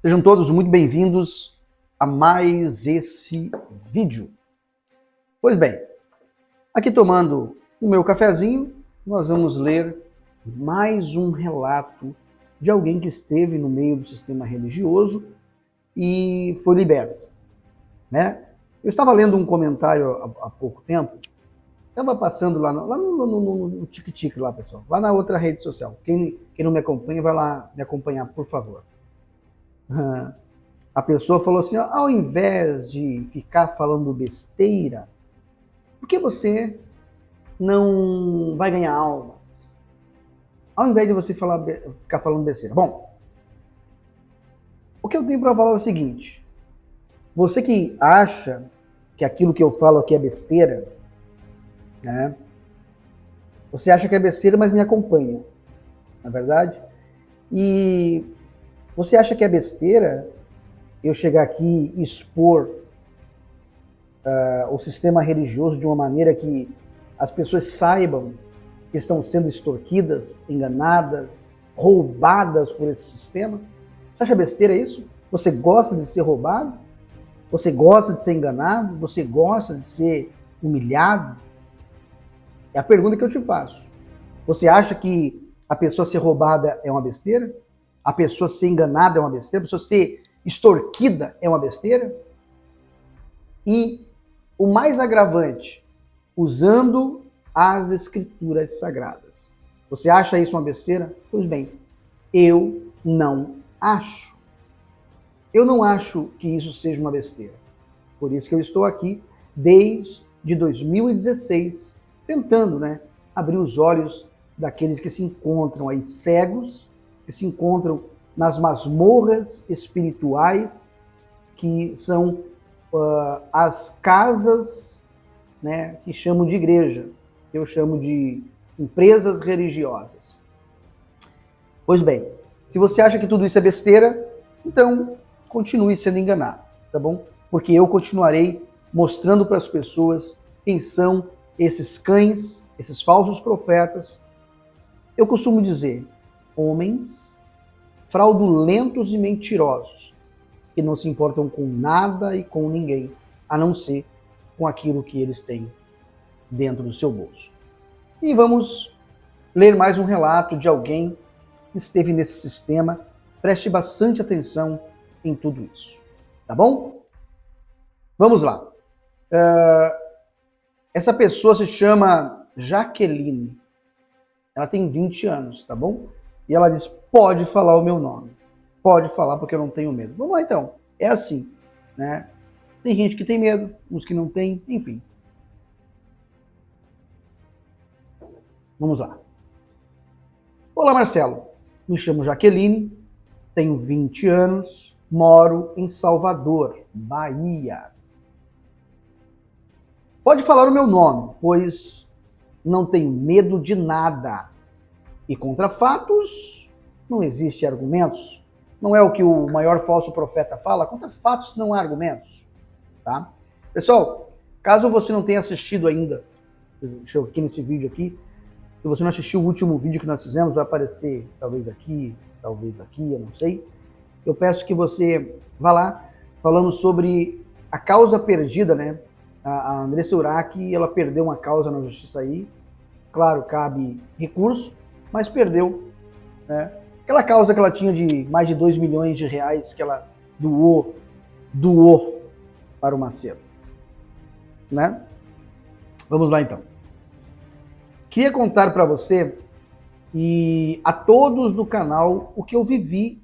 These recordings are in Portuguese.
Sejam todos muito bem-vindos a mais esse vídeo. Pois bem, aqui tomando o meu cafezinho, nós vamos ler mais um relato de alguém que esteve no meio do sistema religioso e foi liberto, né? Eu estava lendo um comentário há pouco tempo, estava passando lá no Tic-Tic lá, pessoal, lá na outra rede social. Quem não me acompanha, vai lá me acompanhar, por favor. A pessoa falou assim, ó, ao invés de ficar falando besteira, por que você não vai ganhar almas? Ao invés de você ficar falando besteira. Bom, o que eu tenho para falar é o seguinte, você que acha que aquilo que eu falo aqui é besteira, né? Você acha que é besteira, mas me acompanha, na verdade? E você acha que é besteira eu chegar aqui e expor o sistema religioso de uma maneira que as pessoas saibam que estão sendo extorquidas, enganadas, roubadas por esse sistema? Você acha besteira isso? Você gosta de ser roubado? Você gosta de ser enganado? Você gosta de ser humilhado? É a pergunta que eu te faço. Você acha que a pessoa ser roubada é uma besteira? A pessoa ser enganada é uma besteira? A pessoa ser extorquida é uma besteira? E o mais agravante, usando as escrituras sagradas. Você acha isso uma besteira? Pois bem, eu não acho. Eu não acho que isso seja uma besteira. Por isso que eu estou aqui desde 2016 tentando, abrir os olhos daqueles que se encontram aí cegos, que se encontram nas masmorras espirituais, que são as casas, que chamam de igreja, que eu chamo de empresas religiosas. Pois bem, se você acha que tudo isso é besteira, então continue sendo enganado, tá bom? Porque eu continuarei mostrando para as pessoas quem são esses cães, esses falsos profetas. Eu costumo dizer, homens fraudulentos e mentirosos, que não se importam com nada e com ninguém, a não ser com aquilo que eles têm dentro do seu bolso. E vamos ler mais um relato de alguém que esteve nesse sistema. Preste bastante atenção em tudo isso, tá bom? Vamos lá. Essa pessoa se chama Jaqueline. Ela tem 20 anos, tá bom? E ela diz, pode falar o meu nome. Pode falar porque eu não tenho medo. Vamos lá então. É assim, né? Tem gente que tem medo, uns que não tem, enfim. Vamos lá. Olá, Marcelo. Me chamo Jaqueline, tenho 20 anos, moro em Salvador, Bahia. Pode falar o meu nome, pois não tenho medo de nada. E contra fatos não existe argumentos. Não é o que o maior falso profeta fala? Contra fatos não há argumentos. Tá? Pessoal, caso você não tenha assistido ainda, deixa eu aqui nesse vídeo aqui, se você não assistiu o último vídeo que nós fizemos, vai aparecer talvez aqui, eu não sei. Eu peço que você vá lá, falamos sobre a causa perdida, né? A Andressa Urach, ela perdeu uma causa na justiça aí, claro, cabe recurso, mas perdeu, né? Aquela causa que ela tinha de mais de 2 milhões de reais que ela doou para o Macedo, né? Vamos lá então. Queria contar para você e a todos do canal o que eu vivi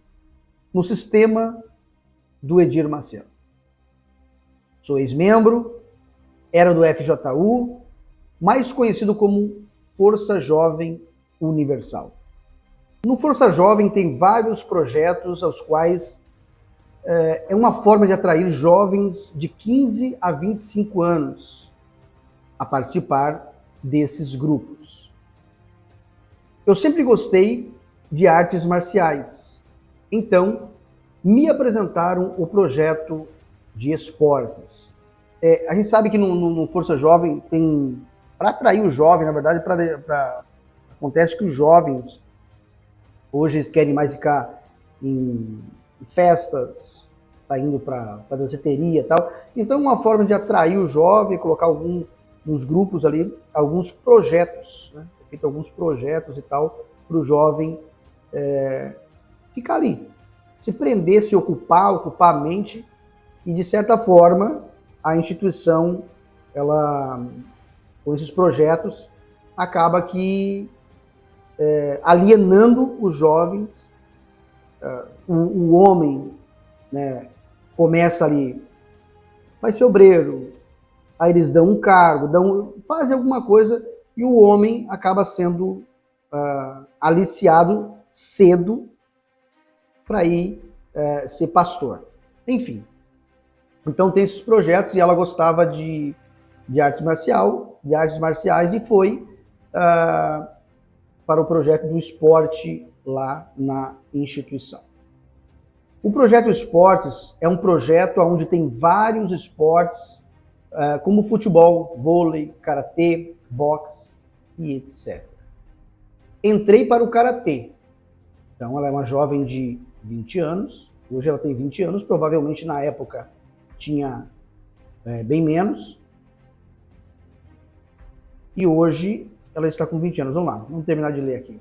no sistema do Edir Macedo. Sou ex-membro, era do FJU, mais conhecido como Força Jovem Universal. No Força Jovem tem vários projetos aos quais é uma forma de atrair jovens de 15 a 25 anos a participar desses grupos. Eu sempre gostei de artes marciais, então me apresentaram o projeto de esportes. A gente sabe que no Força Jovem tem, para atrair o jovem, na verdade, acontece que os jovens hoje querem mais ficar em festas, está indo para danceteria e tal. Então, uma forma de atrair o jovem, colocar nos grupos ali, alguns projetos, né? Feito alguns projetos e tal, para o jovem ficar ali, se prender, se ocupar a mente, e de certa forma a instituição, ela, com esses projetos, acaba que alienando os jovens. O homem, né, começa ali, vai ser obreiro, aí eles dão um cargo, fazem alguma coisa, e o homem acaba sendo aliciado cedo para ir ser pastor. Enfim, então tem esses projetos, e ela gostava de artes marciais, e foi para o projeto do esporte lá na instituição. O projeto Esportes é um projeto onde tem vários esportes, como futebol, vôlei, karatê, boxe e etc. Entrei para o karatê. Então ela é uma jovem de 20 anos, hoje ela tem 20 anos, provavelmente na época tinha bem menos, e hoje ela está com 20 anos. Vamos lá, vamos terminar de ler aqui.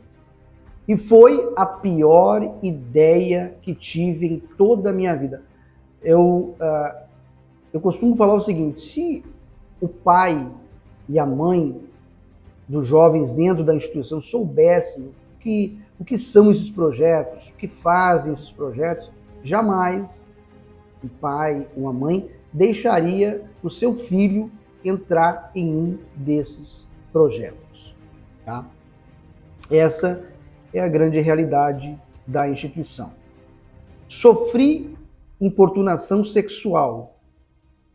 E foi a pior ideia que tive em toda a minha vida. Eu costumo falar o seguinte: se o pai e a mãe dos jovens dentro da instituição soubessem o que são esses projetos, o que fazem esses projetos, jamais o pai ou a mãe deixaria o seu filho entrar em um desses projetos. Tá? Essa é a grande realidade da instituição. Sofri importunação sexual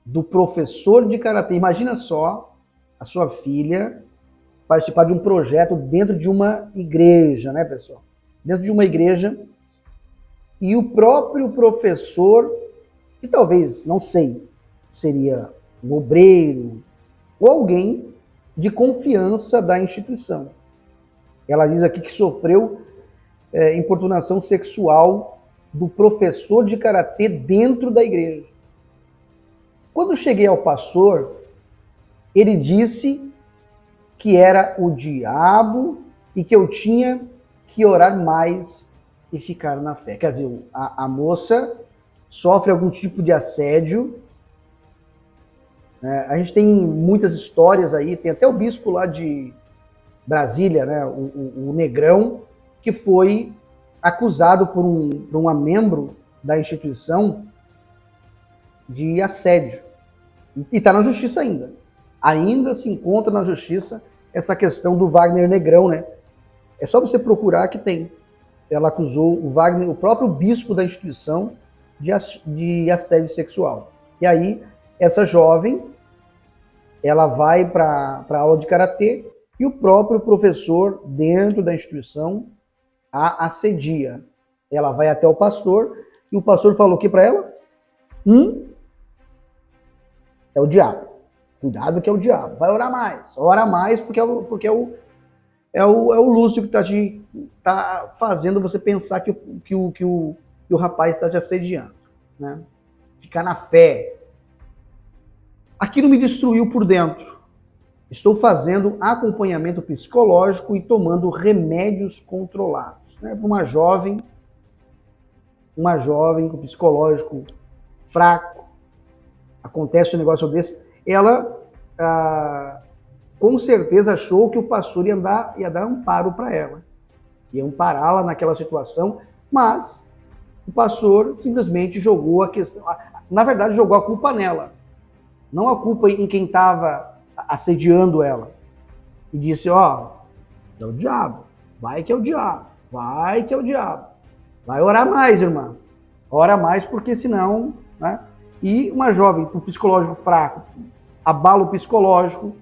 do professor de karatê. Imagina só a sua filha participar de um projeto dentro de uma igreja, né, pessoal? Dentro de uma igreja, e o próprio professor, que talvez, não sei, seria um obreiro ou alguém de confiança da instituição. Ela diz aqui que sofreu importunação sexual do professor de karatê dentro da igreja. Quando cheguei ao pastor, ele disse que era o diabo e que eu tinha que orar mais e ficar na fé. Quer dizer, a moça sofre algum tipo de assédio. A gente tem muitas histórias aí, tem até o bispo lá de Brasília, né, o Negrão, que foi acusado por uma membro da instituição de assédio. E está na justiça ainda. Ainda se encontra na justiça essa questão do Wagner Negrão, né? É só você procurar que tem. Ela acusou o Wagner, o próprio bispo da instituição, de assédio sexual. E aí, essa jovem, ela vai para a aula de karatê, e o próprio professor dentro da instituição a assedia. Ela vai até o pastor, e o pastor falou o que para ela? É o diabo. Cuidado que é o diabo. Vai orar mais. Ora mais porque é o Lúcio que tá fazendo você pensar que o rapaz está te assediando. Né? Ficar na fé. Aquilo me destruiu por dentro. Estou fazendo acompanhamento psicológico e tomando remédios controlados. Né? Para uma jovem com psicológico fraco, acontece um negócio desse, ela com certeza achou que o pastor ia dar amparo para ela, ia ampará-la naquela situação, mas o pastor simplesmente jogou a questão, na verdade jogou a culpa nela, não a culpa em quem estava assediando ela, e disse: é o diabo, vai que é o diabo, vai que é o diabo, vai orar mais, irmã, ora mais, porque senão, né? E uma jovem com psicológico fraco, abalo psicológico, o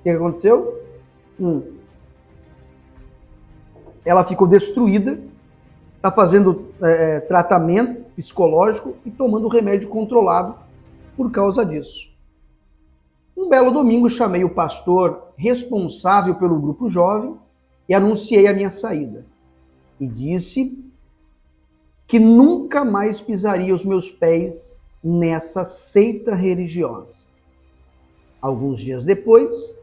que aconteceu? Ela ficou destruída, está fazendo tratamento psicológico e tomando remédio controlado por causa disso. Um belo domingo, chamei o pastor responsável pelo grupo jovem e anunciei a minha saída. E disse que nunca mais pisaria os meus pés nessa seita religiosa. Alguns dias depois,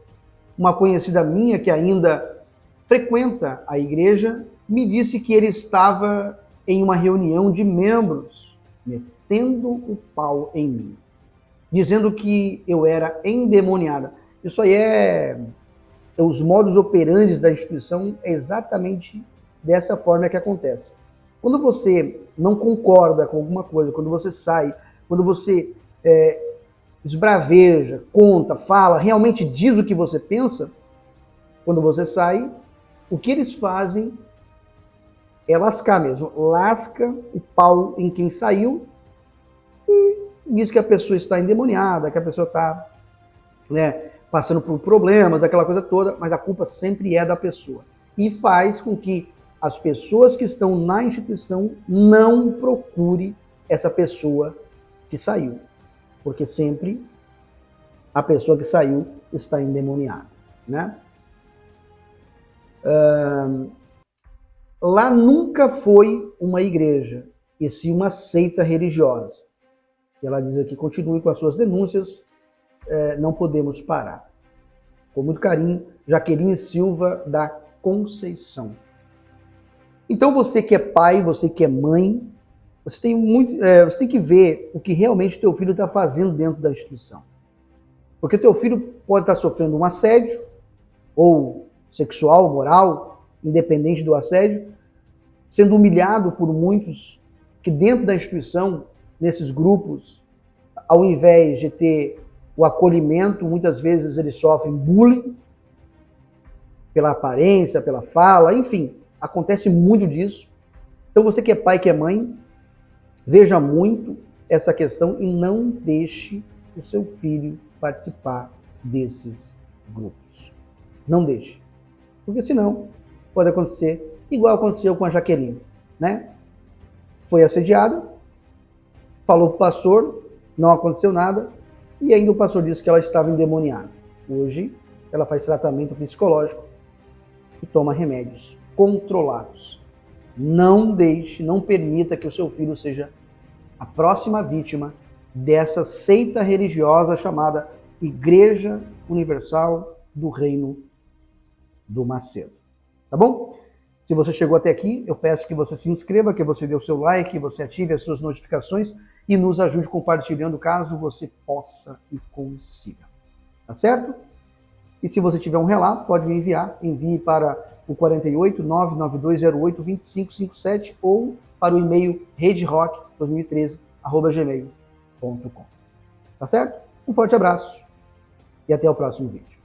uma conhecida minha que ainda frequenta a igreja me disse que ele estava em uma reunião de membros, metendo o pau em mim, dizendo que eu era endemoniada. Isso aí os modus operandi da instituição, é exatamente dessa forma que acontece. Quando você não concorda com alguma coisa, quando você sai, quando você esbraveja, conta, fala, realmente diz o que você pensa, quando você sai, o que eles fazem é lascar mesmo. Lasca o pau em quem saiu e diz que a pessoa está endemoniada, que a pessoa está passando por problemas, aquela coisa toda, mas a culpa sempre é da pessoa. E faz com que as pessoas que estão na instituição não procurem essa pessoa que saiu. Porque sempre a pessoa que saiu está endemoniada, né? Lá nunca foi uma igreja, e sim uma seita religiosa. E ela diz aqui, continue com as suas denúncias, não podemos parar. Com muito carinho, Jaqueline Silva da Conceição. Então você que é pai, você que é mãe, você tem que ver o que realmente teu filho está fazendo dentro da instituição. Porque teu filho pode estar sofrendo um assédio, ou sexual, moral, independente do assédio, sendo humilhado por muitos que dentro da instituição, nesses grupos, ao invés de ter o acolhimento, muitas vezes eles sofrem bullying pela aparência, pela fala, enfim, acontece muito disso. Então você que é pai, que é mãe, veja muito essa questão e não deixe o seu filho participar desses grupos. Não deixe. Porque senão pode acontecer igual aconteceu com a Jaqueline, né? Foi assediada, falou para o pastor, não aconteceu nada, e ainda o pastor disse que ela estava endemoniada. Hoje, ela faz tratamento psicológico e toma remédios controlados. Não deixe, não permita que o seu filho seja a próxima vítima dessa seita religiosa chamada Igreja Universal do Reino do Macedo. Tá bom? Se você chegou até aqui, eu peço que você se inscreva, que você dê o seu like, que você ative as suas notificações e nos ajude compartilhando caso você possa e consiga. Tá certo? E se você tiver um relato, pode me enviar. Envie para o 48 99208 2557 ou para o e-mail redrock2013@gmail.com. Tá certo? Um forte abraço e até o próximo vídeo.